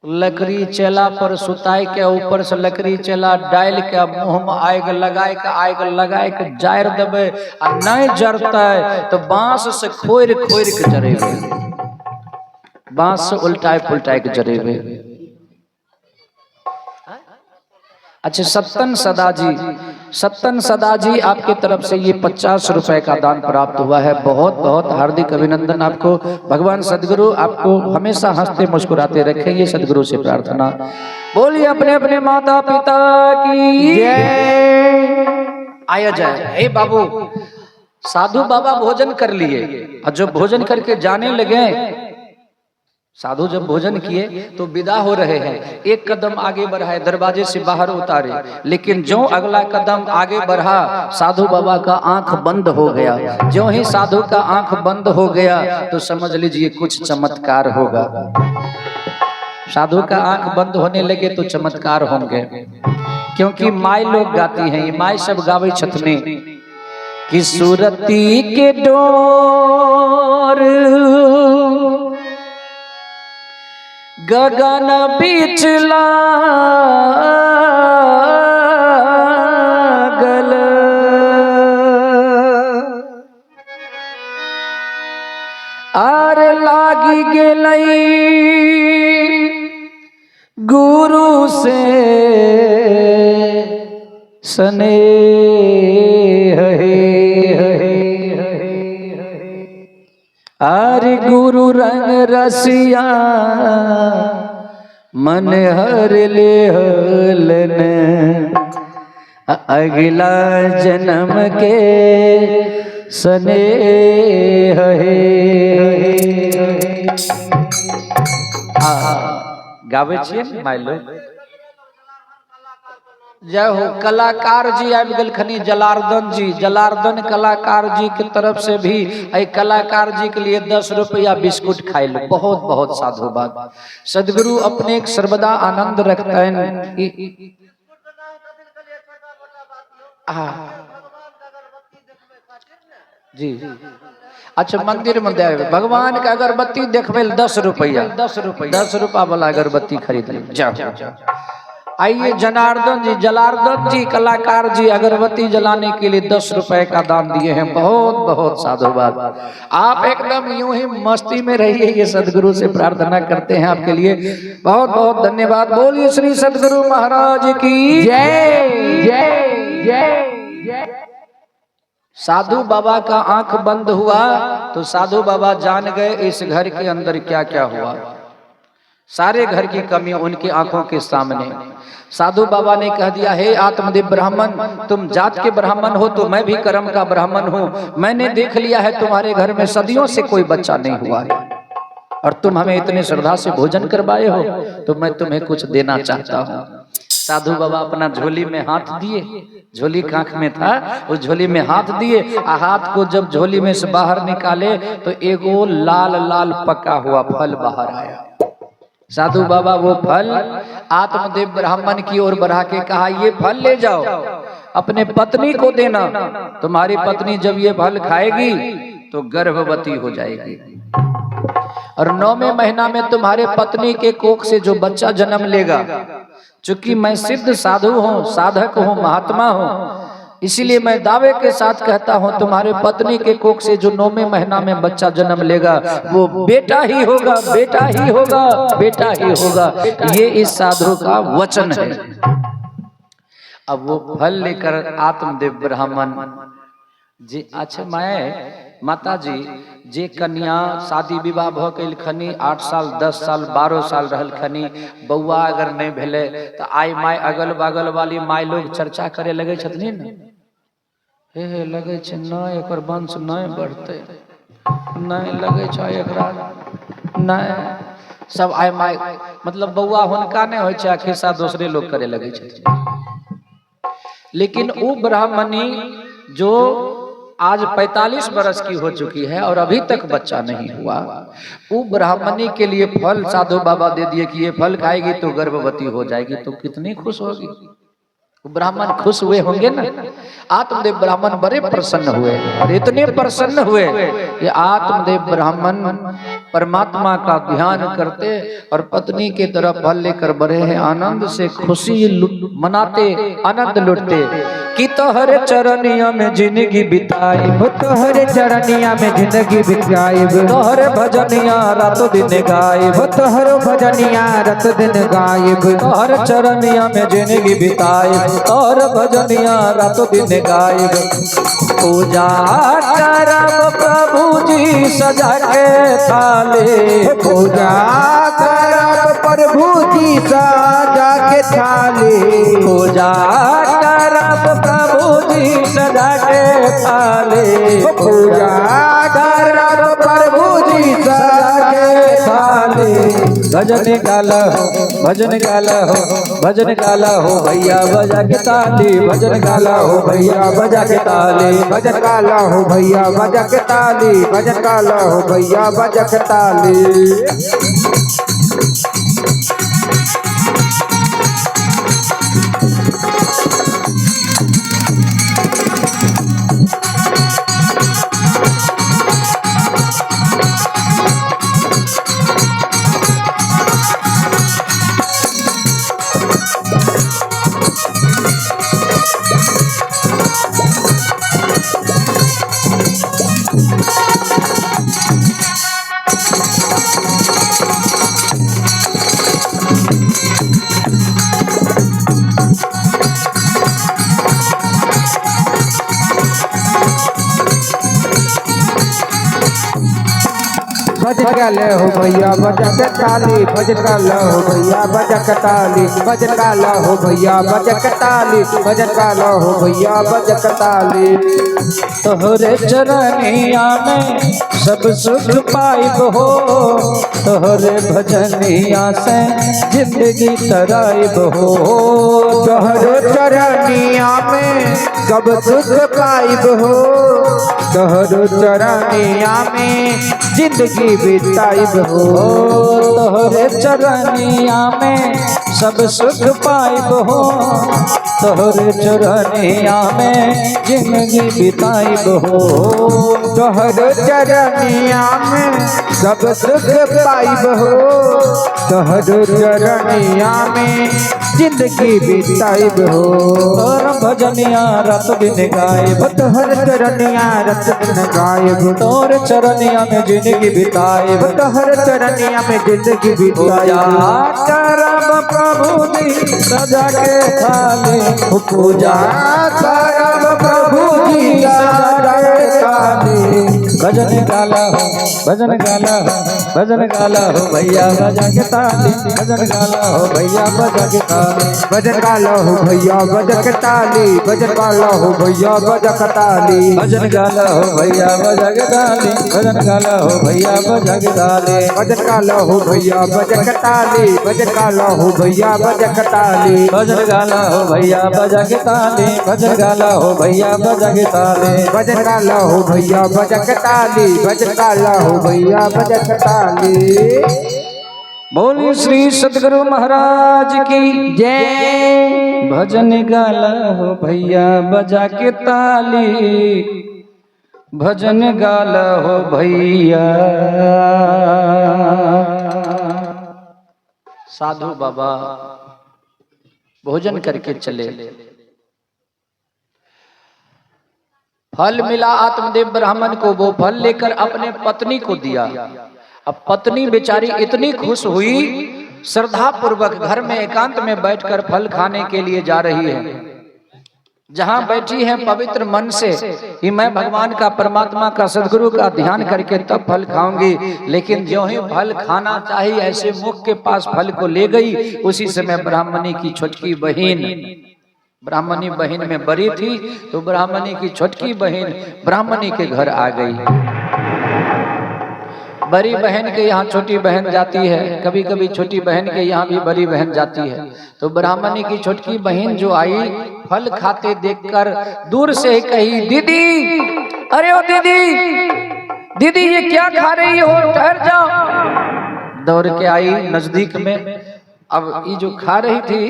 लकड़ी चेला पर सुताई के ऊपर से लकड़ी चेला डाल के मुंह में आग लगाए के जार देवे आ नहीं जरते तो बांस से खोर के जरेबे, बांस से उल्टाए पुल्टाए के जरेबे। अच्छा सत्तन सदा जी आपकी तरफ से ये 50 रुपए का दान प्राप्त हुआ है। बहुत बहुत हार्दिक अभिनंदन आपको। भगवान सदगुरु आपको हमेशा हंसते मुस्कुराते रखेंगे, सदगुरु से प्रार्थना। बोलिए अपने अपने माता पिता की जय। आया जाए। हे बाबू, साधु बाबा भोजन कर लिए और जब भोजन करके जाने लगे, साधु जब भोजन किए तो विदा हो रहे हैं, एक कदम आगे बढ़ाए, दरवाजे से बाहर उतारे, लेकिन जो अगला कदम आगे बढ़ा साधु बाबा का आंख बंद हो गया। जो ही साधु का आंख बंद हो गया तो समझ लीजिए कुछ चमत्कार होगा। साधु का आंख बंद होने लगे तो चमत्कार होंगे, क्योंकि माई लोग गाती हैं, ये माई सब गावे छतने कि सूरती के डोर गगन बीच लागल, आर लागी गेलई गुरु से स्नेह आरे गुरु रंग रसिया मन हर ले हलन, अगला जन्म के स्नेह गावे छिए माय लोग। जय हो। कलाकार जी आबि गेलखनी, जलार्दन जी, जलार्दन कलाकार जी के तरफ से भी आई कलाकार जी के लिए 10 रुपया बिस्कुट खाए लो। बहुत बहुत साधुवाद। सदगुरु अपने एक सर्वदा आनंद रखते हैं। जी अच्छा, मंदिर में दे भगवान का अगरबत्ती देखबे 10 रुपया, 10 रुपया वाला अगरबत्ती खरीद ले जाओ। आइए जनार्दन जी, जलार्दन जी कलाकार जी अगरबत्ती जलाने के लिए 10 रुपए का दान दिए हैं। बहुत बहुत साधुवाद। आप एकदम यूं ही मस्ती में रहिए, ये सदगुरु से प्रार्थना करते हैं आपके लिए। बहुत बहुत धन्यवाद। बोलिए श्री सदगुरु महाराज की जय जय जय जय। साधु बाबा का आंख बंद हुआ तो साधु बाबा जान गए इस घर के अंदर क्या क्या हुआ। सारे घर की कमी उनकी आंखों के सामने। साधु बाबा ने कह दिया, हे आत्मदेव ब्राह्मण, तुम जात के ब्राह्मण हो तो मैं भी कर्म का ब्राह्मण हूँ। मैंने देख लिया है तुम्हारे घर में सदियों से कोई बच्चा नहीं हुआ है और तुम हमें इतने श्रद्धा से भोजन करवाए हो, तो मैं तुम्हें कुछ देना चाहता हूँ। साधु बाबा अपना झोली में हाथ दिए, झोली कांख में था, उस झोली में हाथ दिए, हाथ को जब झोली में से बाहर निकाले तो एगो लाल लाल पका हुआ फल बाहर आया। साधु बाबा वो फल आत्मदेव ब्राह्मण की ओर बढ़ा के कहा, ये फल ले जाओ, अपने पत्नी को देना। तुम्हारी पत्नी जब ये फल खाएगी तो गर्भवती हो जाएगी और 9वें महीना में तुम्हारे पत्नी के कोख से जो बच्चा जन्म लेगा, चूंकि मैं सिद्ध साधु हूँ, साधक हूँ, महात्मा हूँ, इसीलिए मैं दावे के साथ कहता हूँ तुम्हारे पत्नी के कोख से जो 9वें महीना में बच्चा जन्म लेगा वो बेटा ही होगा, बेटा ही होगा, बेटा ही होगा। ये इस साधु का वचन है। अब वो फल लेकर आत्मदेव ब्राह्मण जी, अच्छा मैं माता जी जे कन्या शादी विवाह भ गइल खनी 8 साल 10 साल 12 साल रहल खनी, बउआ अगर नहीं भेले तो आई माय अगल बगल वाली माय लोग चर्चा करे लगे छथिन, हे लगे छै नहीं एकर वंश नहीं बढ़ते, नहीं लगे छै एकरा नहीं, सब आई माय मतलब बउआ हुनका नहीं होय छै, खिस्सा दूसरे लोग करे लगे छथिन। लेकिन वो ब्राह्मणी जो आज 45 बरस की हो चुकी है और अभी तक बच्चा नहीं हुआ, वो ब्राह्मणी के लिए फल साधु बाबा दे दिए कि ये फल खाएगी तो गर्भवती हो जाएगी, तो कितनी खुश होगी। ब्राह्मण खुश हुए होंगे ना। आत्मदेव ब्राह्मण बड़े प्रसन्न हुए और इतने प्रसन्न हुए कि आत्मदेव ब्राह्मण परमात्मा का ध्यान करते और पत्नी के तरफ फल लेकर बढ़े हैं, आनंद से खुशी मनाते, आनंद लुटते कि तोहरे चरनिया में जिंदगी बिताई, तोहरे चरनिया में जिंदगी बिताई, तोहरे भजनिया रातों दिन गायब, तोहरो भजनिया रात दिन गायब, तोहरे चरनिया में जिंदगी बिताई, और भजनिया रातों दिन गायब। पूजा करब प्रभु जी सजा के थाले, पूजा करब प्रभु जी सजा के थाले, पूजा करब प्रभु जी सजा के थाले, पूजा करब प्रभु जी सजा के थाले। भजन गाला हो, भजन गाला हो, भजन गाला हो भैया बजा के ताली, भजन गाला हो भैया बजा के ताली, भजन गाला हो भैया बजा के ताली, भजन गाला हो भैया बजा के ताली। भजन गाला हो भैया बजा के ताली, भजन गाला हो भैया बजा के ताली, भजन गाला हो भैया बजा के ताली, भजन गाला हो भैया बजा के ताली। तोहरे चरनिया में सब सुख पाइब हो, तोहरे भजनिया से जिंदगी तराइब हो, तोहरे चरनिया में सब सुख पाइब हो, तोहरे चरनिया में जिंदगी बिताइब हो, तोहरे चरनिया में सब सुख पाइब हो, तोहरे चरनिया में जिंदगी बिताइब हो, तोहरे चरनिया में सब सुख पाइब हो, तोहरे चरनिया में जिंदगी बिताइब हो। तोर भजनिया रात दिन गायब, तोहरे चरनिया रात दिन गायब, तोर चरनिया में जिंदगी बिताइब, तोहरे चरनिया में जिंदगी पूजा बिताइब। करब प्रभु जी सजा के थाले, पूजा करब प्रभु जी सजा के थाले। भजन गाला हो, भजन गाला हो, भजन गाला हो भैया बजा के ताली, भजन गाला हो भैया बजा के ताली, भजन गाला हो भैया बजा के ताली, भजन गाला हो भैया बजा के ताली, भजन गाला हो भैया बजा के ताली, भजन गाला हो भैया बजा के ताली, भजन गाला हो भैया बजा के ताली, भजन गाला हो भैया बजा के ताली, भजन गाला हो भैया बजा के ताली, भजन गाला हो भैया बजा के ताली, भजन गाला हो भैया बजा के ताली, भजन गाला हो भैया बजा के ताली। बोली श्री सतगुरु महाराज की जय। भजन गाला हो भैया बजा के ताली, भजन गाला हो भैया। साधु बाबा भोजन करके चले, फल मिला आत्मदेव ब्राह्मण को, वो फल लेकर अपने पत्नी को दिया। अब पत्नी बेचारी इतनी खुश हुई, श्रद्धा पूर्वक घर में एकांत में बैठकर फल खाने के लिए जा रही है। जहां बैठी है पवित्र मन से कि मैं भगवान का, परमात्मा का, सदगुरु का ध्यान करके तब फल खाऊंगी, लेकिन जो ही फल खाना चाहिए ऐसे मुख के पास फल को ले गई। उसी समय ब्राह्मणी की छोटकी बहन, ब्राह्मणी बहन में बड़ी थी तो ब्राह्मणी की छोटकी बहन ब्राह्मणी के घर आ गई। बड़ी बहन के यहाँ छोटी बहन जाती है, कभी कभी छोटी बहन के यहाँ भी बड़ी बहन जाती है। तो ब्राह्मणी की छोटकी बहन जो आई, फल खाते देखकर दूर से ही कही, दीदी, अरे ओ दीदी, दीदी ये क्या खा रही हो, ठहर जाओ। दौड़ के आई नजदीक में। अब ये जो खा रही थी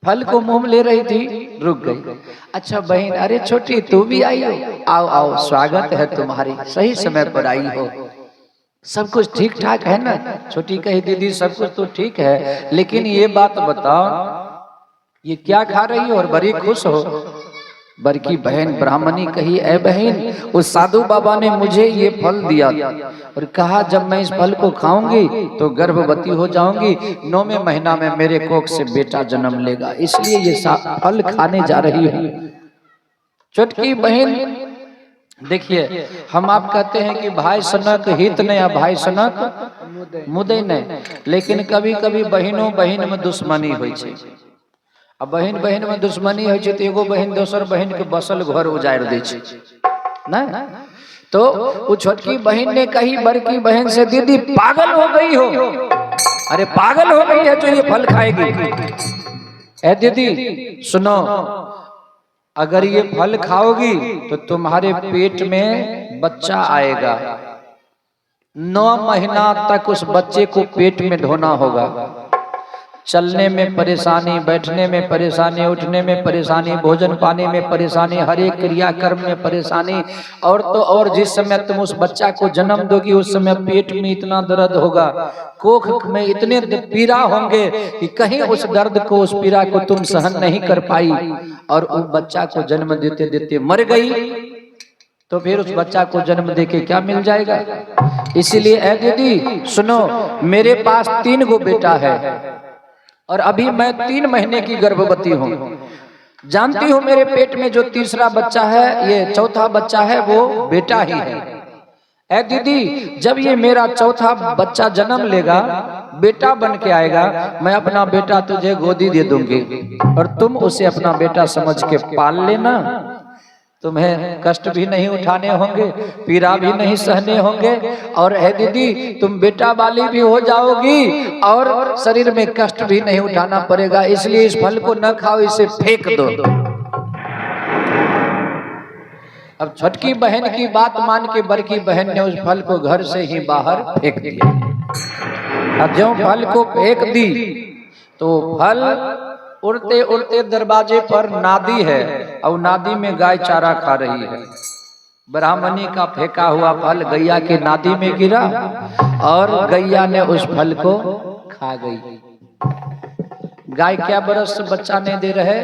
फल को मुंह में ले रही थी, रुक गई। अच्छा बहन, अरे छोटी तू भी आई हो, आओ आओ, स्वागत है तुम्हारी, सही समय पर आई हो, सब कुछ ठीक ठाक है ना? छोटी कही दीदी सब कुछ तो ठीक है, लेकिन ये बात बताओ ये क्या खा रही हो और बड़ी खुश हो? बड़की बहन ब्राह्मणी कही, ए बहन, उस साधु बाबा ने मुझे ये फल दिया और कहा जब मैं इस फल को खाऊंगी तो गर्भवती हो जाऊंगी, 9वें महीना में मेरे कोख से बेटा जन्म लेगा, इसलिए ये फल खाने जा रही हूँ। छोटकी बहन, देखिए हम आप कहते हैं कि भाई सनक हित नहीं, भाई सनक मुदे नहीं, लेकिन कभी कभी बहनों बहन में दुश्मनी होइ छै। अब बहन बहन में दुश्मनी होइ छै तो एगो बहन दोसर बहन के बसल घर उजाड़ दै छै ना। तो वो छोटकी बहन ने कही बड़की बहन से, दीदी पागल हो गई हो, अरे पागल हो गई है जो ये फल खाएगी। ए दीदी सुनो, अगर ये फल खाओगी तो तुम्हारे पेट में बच्चा आएगा, 9 महीना तक उस बच्चे को पेट में ढोना होगा, चलने में परेशानी, बैठने में परेशानी, उठने में परेशानी, भोजन पाने में परेशानी, हर एक क्रियाकर्म में परेशानी, और तो और जिस समय तुम उस बच्चा को जन्म दोगी उस समय पेट में इतना दर्द होगा, कोख में इतने पीड़ा होंगे कि कहीं उस दर्द को, उस पीड़ा को तुम सहन नहीं कर पाई और उस बच्चा को जन्म देते देते मर गई, तो फिर उस बच्चा को जन्म देके क्या मिल जाएगा? इसीलिए ए दीदी सुनो, मेरे पास 3 गो बेटा है और अभी मैं 3 महीने की गर्भवती हूँ। जानती हूँ मेरे पेट में जो तीसरा बच्चा है, ये चौथा बच्चा है, वो बेटा ही है। ऐ दीदी, जब ये मेरा चौथा बच्चा जन्म लेगा, बेटा बन के आएगा, मैं अपना बेटा तुझे गोदी दे दूंगी और तुम उसे अपना बेटा समझ के पाल लेना। तुम्हें कष्ट भी नहीं उठाने होंगे, पीड़ा भी नहीं सहने होंगे, और है दीदी तुम बेटा वाली भी हो जाओगी और शरीर में कष्ट भी नहीं उठाना पड़ेगा। इसलिए इस फल को न खाओ, इसे फेंक दो। अब छोटकी बहन की बात मान के बड़की बहन ने उस फल को घर से ही बाहर फेंक दिया। अब जो फल को फेंक दी तो फल उड़ते उड़ते दरवाजे पर नादी है और नादी में गाय चारा खा रही है। ब्राह्मणी का फेंका हुआ फल गैया के नादी में गिरा और गैया ने उस फल को खा गई। गाय क्या बरस से बच्चा नहीं दे रहे?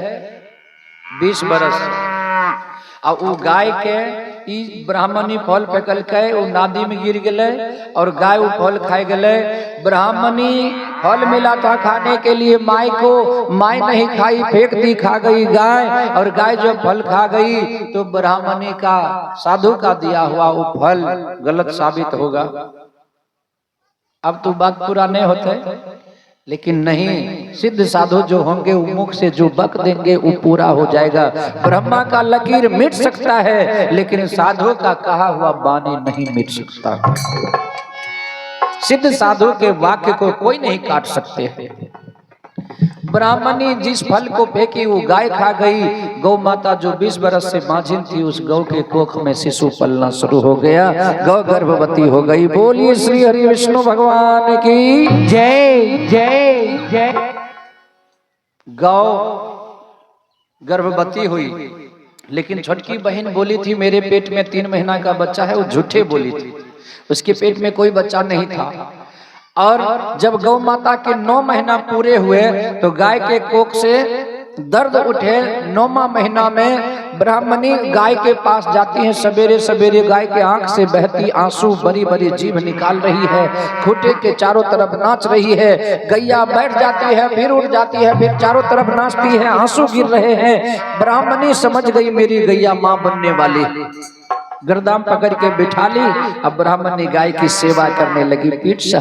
20 बरस। और वो गाय के ब्राह्मणी फल फेंकल के वो नादी में गिर गए और गाय वो फल खाए गए। ब्राह्मणी फल मिला था खाने के लिए माई को, माई नहीं खाई, फेंक दी, खा गई गाय, और गाय जब फल खा गई तो ब्राह्मणी का, साधु का दिया हुआ वो फल गलत साबित होगा। अब तो बात पूरा नहीं होते, लेकिन नहीं, सिद्ध साधु जो होंगे वो मुख से जो बक देंगे वो पूरा हो जाएगा। ब्रह्मा का लकीर मिट सकता है लेकिन साधु का कहा हुआ वाणी नहीं मिट सकता। सिद्ध साधु के वाक्य को कोई नहीं काट सकते। ब्राह्मणी जिस फल को फेंकी वो गाय खा गई। गौ माता जो 20 बरस से मांझिन थी, उस गौ के कोख में शिशु पलना शुरू हो गया, गौ गर्भवती हो गई। बोलिए श्री हरि विष्णु भगवान की जय जय जय। गौ गर्भवती हुई, लेकिन छोटकी बहन बोली थी मेरे पेट में 3 महीना का बच्चा है, वो झूठे बोली थी, उसके पेट में कोई बच्चा नहीं था। और जब गौ माता के 9 महीना पूरे हुए तो गाय के कोख से दर्द उठे। 9वां महीना में ब्राह्मणी गाय के पास जाती है। सवेरे सवेरे गाय के आंख से बहती आंसू बड़ी बड़ी जीभ निकाल रही है, खूंटे के चारों तरफ नाच रही है। गैया बैठ जाती है, फिर उठ जाती है, फिर चारों तरफ नाचती है, आंसू गिर रहे हैं। ब्राह्मणी समझ गई मेरी गैया माँ बनने वाली, गर्दाम पकड़ के बिठा ली। अब ब्राह्मणी गाय की सेवा करने लगी, पीठ सहला